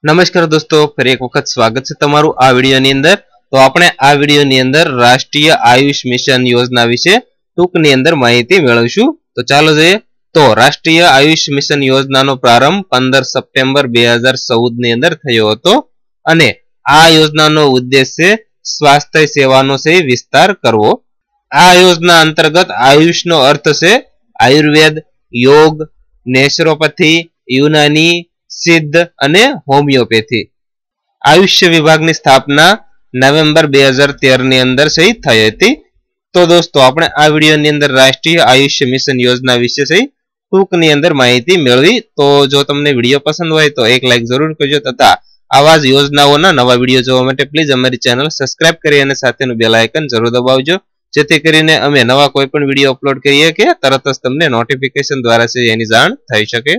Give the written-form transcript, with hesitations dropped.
नमस्कार दोस्तों, फिर एक वक्त स्वागत है तमारू आ वीडियोनी अंदर। तो આપણે આ વિડિયોની અંદર રાષ્ટ્રીય આયુષ મિશન યોજના વિશે ટૂંકની અંદર માહિતી મેળવીશું। તો ચાલો જોઈએ। તો રાષ્ટ્રીય આયુષ મિશન યોજનાનો પ્રારંભ 15 સપ્ટેમ્બર 2014 ની અંદર થયો હતો અને આ યોજનાનો ઉદ્દેશ્ય સ્વાસ્થ્ય સેવાનો છે વિસ્તાર કરવો। આ યોજના અંતર્ગત આયુષનો અર્થ છે આયુર્વેદ, યોગ, નેચરોપેથી, યુનાની, सिद्ध अने होमियोपैथी। आयुष्य विभाग की स्थापना नवेम्बर 2013 ની અંદર सही થઈ હતી। तो दोस्तों આપણે આ વિડિયોની અંદર રાષ્ટ્રીય આયુષ્ય મિશન યોજના વિશે સહી ટૂંકની અંદર માહિતી મેળવી। તો જો તમને વિડિયો પસંદ હોય તો એક લાઈક જરૂર કરજો તથા આવા જ યોજનાઓના નવા વિડિયો જોવા માટે પ્લીઝ અમારી ચેનલ સબસ્ક્રાઇબ કરી અને સાથેનું બેલ આઇકન જરૂર દબાવજો, જેથી કરીને અમે નવા કોઈ પણ વિડિયો અપલોડ કરીએ કે તરત જ તમને નોટિફિકેશન દ્વારા છે એની જાણ થઈ શકે।